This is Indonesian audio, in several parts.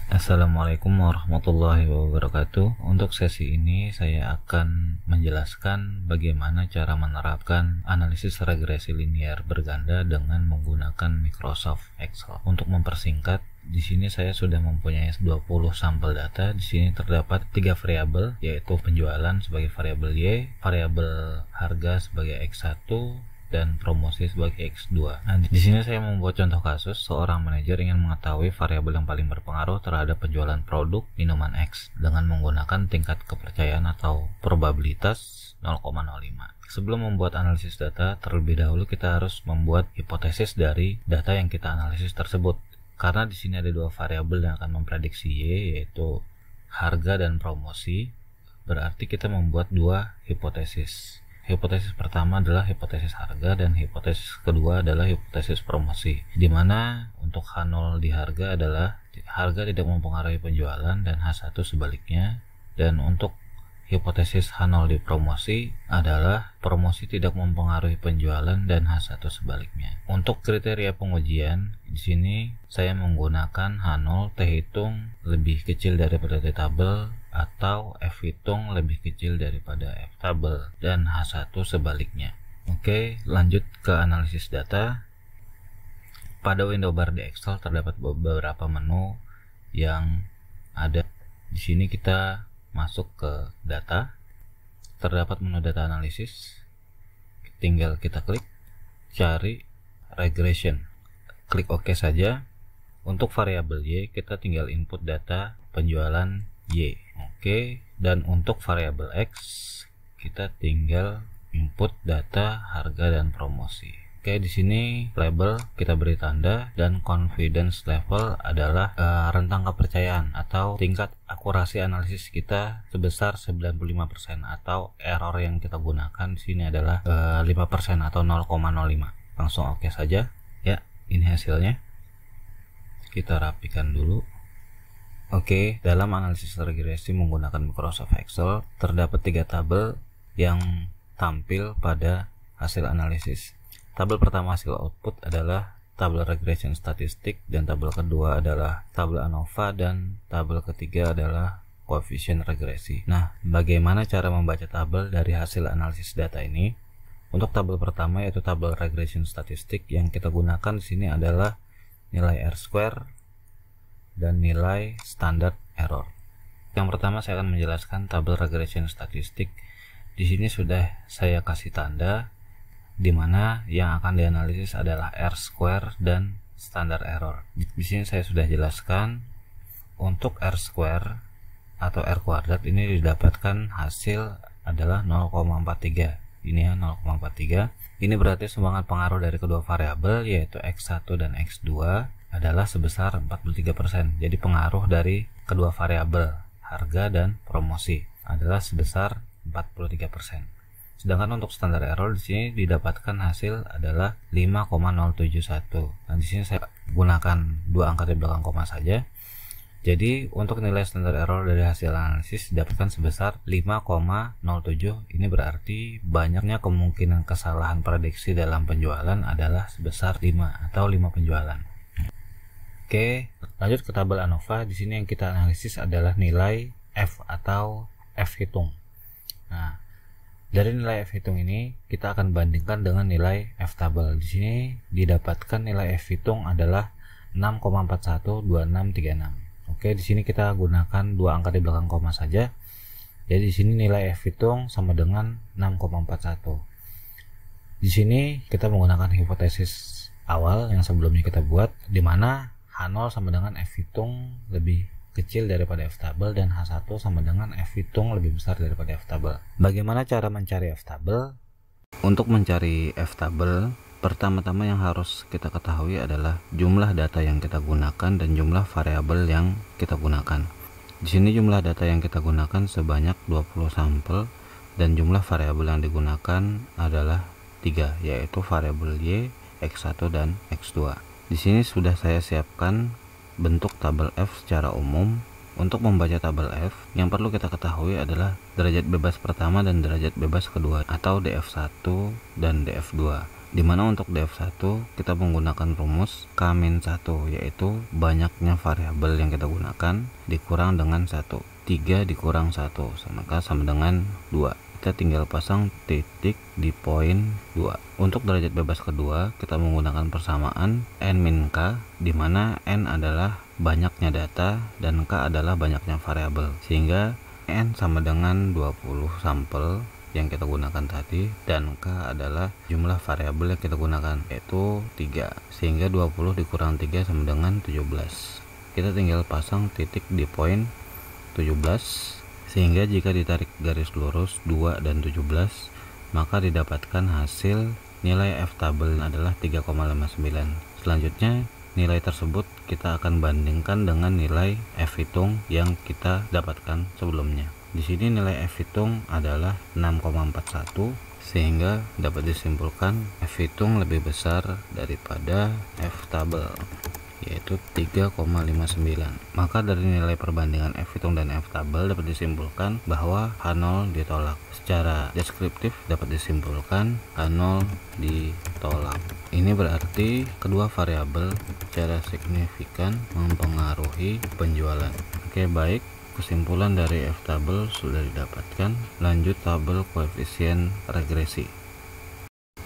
Assalamualaikum warahmatullahi wabarakatuh. Untuk sesi ini saya akan menjelaskan bagaimana cara menerapkan analisis regresi linear berganda dengan menggunakan Microsoft Excel. Untuk mempersingkat, di sini saya sudah mempunyai 20 sampel data. Di sini terdapat 3 variabel, yaitu penjualan sebagai variabel Y, variabel harga sebagai X1, dan promosi sebagai X2. Nah, di sini saya membuat contoh kasus seorang manajer ingin mengetahui variabel yang paling berpengaruh terhadap penjualan produk minuman X dengan menggunakan tingkat kepercayaan atau probabilitas 0,05. Sebelum membuat analisis data, terlebih dahulu kita harus membuat hipotesis dari data yang kita analisis tersebut. Karena di sini ada dua variabel yang akan memprediksi Y, yaitu harga dan promosi, berarti kita membuat dua hipotesis. Hipotesis pertama adalah hipotesis harga dan hipotesis kedua adalah hipotesis promosi, di mana untuk H0 di harga adalah harga tidak mempengaruhi penjualan dan H1 sebaliknya, dan untuk hipotesis H0 di promosi adalah promosi tidak mempengaruhi penjualan dan H1 sebaliknya. Untuk kriteria pengujian, di sini saya menggunakan H0 T hitung lebih kecil daripada T tabel atau F hitung lebih kecil daripada F tabel dan H1 sebaliknya. Oke, lanjut ke analisis data. Pada window bar di Excel terdapat beberapa menu yang ada. Di sini kita masuk ke data, terdapat menu data analisis, tinggal kita klik cari regression, klik OK saja. Untuk variabel Y kita tinggal input data penjualan Y, oke. Dan untuk variabel X kita tinggal input data harga dan promosi. Oke, di sini label kita beri tanda dan confidence level adalah rentang kepercayaan atau tingkat akurasi analisis kita sebesar 95% atau error yang kita gunakan di sini adalah 5% atau 0,05. Langsung oke saja. Ya, ini hasilnya. Kita rapikan dulu. Oke, dalam analisis regresi menggunakan Microsoft Excel terdapat 3 tabel yang tampil pada hasil analisis. Tabel pertama hasil output adalah tabel regression statistik, dan tabel kedua adalah tabel ANOVA, dan tabel ketiga adalah koefisien regresi. Nah, bagaimana cara membaca tabel dari hasil analisis data ini? Untuk tabel pertama yaitu tabel regression statistik, yang kita gunakan di sini adalah nilai R-square dan nilai standard error. Yang pertama saya akan menjelaskan tabel regression statistik. Di sini sudah saya kasih tanda di mana yang akan dianalisis adalah R-square dan standard error. Di sini saya sudah jelaskan untuk R-square atau R kuadrat ini didapatkan hasil adalah 0,43. Ini ya 0,43. Ini berarti sumbangan pengaruh dari kedua variabel yaitu X1 dan X2 adalah sebesar 43%. Jadi pengaruh dari kedua variabel harga dan promosi adalah sebesar 43%. Sedangkan untuk standar error di sini didapatkan hasil adalah 5,071. Dan di sini saya gunakan dua angka di belakang koma saja. Jadi untuk nilai standar error dari hasil analisis didapatkan sebesar 5,07. Ini berarti banyaknya kemungkinan kesalahan prediksi dalam penjualan adalah sebesar 5 atau 5 penjualan. Oke, lanjut ke tabel ANOVA. Di sini yang kita analisis adalah nilai F atau F hitung. Nah, dari nilai F hitung ini kita akan bandingkan dengan nilai F tabel. Di sini didapatkan nilai F hitung adalah 6,412636. Oke, di sini kita gunakan dua angka di belakang koma saja. Jadi di sini nilai F hitung sama dengan 6,41. Di sini kita menggunakan hipotesis awal yang sebelumnya kita buat, di mana H0 sama dengan F hitung lebih kecil daripada F tabel dan H1 sama dengan F hitung lebih besar daripada F tabel. Bagaimana cara mencari F tabel? Untuk mencari F tabel, pertama-tama yang harus kita ketahui adalah jumlah data yang kita gunakan dan jumlah variabel yang kita gunakan. Di sini jumlah data yang kita gunakan sebanyak 20 sampel dan jumlah variabel yang digunakan adalah 3, yaitu variabel Y, X1 dan X2. Di sini sudah saya siapkan bentuk tabel F secara umum. Untuk membaca tabel F, yang perlu kita ketahui adalah derajat bebas pertama dan derajat bebas kedua atau DF1 dan DF2. Dimana untuk df1 kita menggunakan rumus k-1, yaitu banyaknya variabel yang kita gunakan dikurang dengan 1. 3 dikurang 1 maka sama dengan 2. Kita tinggal pasang titik di poin 2. Untuk derajat bebas kedua kita menggunakan persamaan n-k, dimana n adalah banyaknya data dan k adalah banyaknya variabel, sehingga n sama dengan 20 sampel yang kita gunakan tadi, dan k adalah jumlah variabel yang kita gunakan, yaitu 3, sehingga 20 dikurang 3 sama dengan 17. Kita tinggal pasang titik di poin 17, sehingga jika ditarik garis lurus 2 dan 17 maka didapatkan hasil nilai f tabel adalah 3,59. Selanjutnya nilai tersebut kita akan bandingkan dengan nilai f hitung yang kita dapatkan sebelumnya. Di sini nilai f hitung adalah 6,41, sehingga dapat disimpulkan f hitung lebih besar daripada f tabel, yaitu 3,59. Maka dari nilai perbandingan f hitung dan f tabel dapat disimpulkan bahwa H0 ditolak. Secara deskriptif dapat disimpulkan H0 ditolak. Ini berarti kedua variabel secara signifikan mempengaruhi penjualan. Oke, baik. Kesimpulan dari f tabel sudah didapatkan. Lanjut tabel koefisien regresi.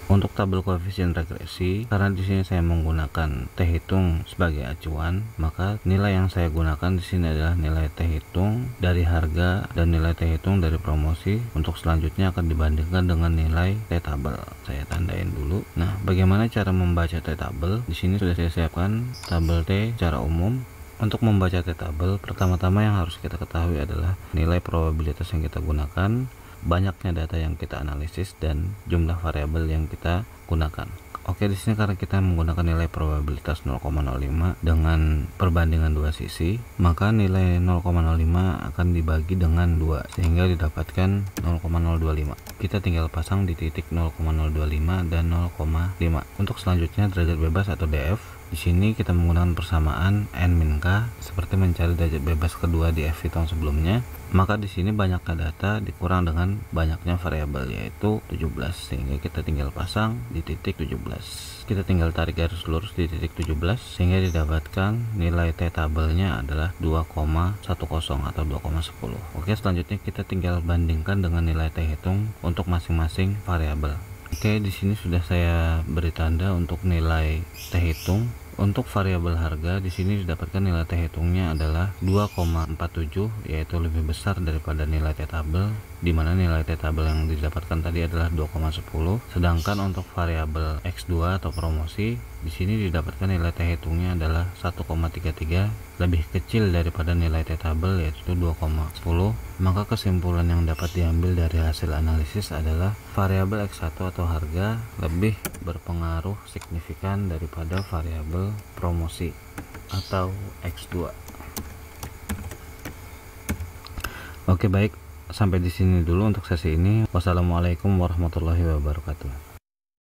Untuk tabel koefisien regresi, karena di sini saya menggunakan t hitung sebagai acuan, maka nilai yang saya gunakan di sini adalah nilai t hitung dari harga dan nilai t hitung dari promosi. Untuk selanjutnya akan dibandingkan dengan nilai t tabel. Saya tandain dulu. Nah, bagaimana cara membaca t tabel? Di sini sudah saya siapkan tabel t secara umum. Untuk membaca t tabel, pertama-tama yang harus kita ketahui adalah nilai probabilitas yang kita gunakan, banyaknya data yang kita analisis, dan jumlah variabel yang kita gunakan. Oke, di sini karena kita menggunakan nilai probabilitas 0,05 dengan perbandingan dua sisi, maka nilai 0,05 akan dibagi dengan 2 sehingga didapatkan 0,025. Kita tinggal pasang di titik 0,025 dan 0,5. Untuk selanjutnya derajat bebas atau df. Di sini kita menggunakan persamaan n-k seperti mencari derajat bebas kedua di f hitung sebelumnya. Maka di sini banyaknya data dikurang dengan banyaknya variabel, yaitu 17, sehingga kita tinggal pasang di titik 17. Kita tinggal tarik garis lurus di titik 17 sehingga didapatkan nilai t tabelnya adalah 2,10 atau 2,10. Oke, selanjutnya kita tinggal bandingkan dengan nilai t hitung untuk masing-masing variabel. Oke, di sini sudah saya beri tanda untuk nilai t hitung. Untuk variabel harga di sini didapatkan nilai t hitungnya adalah 2,47, yaitu lebih besar daripada nilai t tabel, di mana nilai t tabel yang didapatkan tadi adalah 2,10. Sedangkan untuk variabel x2 atau promosi di sini didapatkan nilai t hitungnya adalah 1,33, lebih kecil daripada nilai t tabel, yaitu 2,10. Maka kesimpulan yang dapat diambil dari hasil analisis adalah variabel x1 atau harga lebih berpengaruh signifikan daripada variabel promosi atau x2. Oke, baik, sampai di sini dulu untuk sesi ini. Wassalamualaikum warahmatullahi wabarakatuh.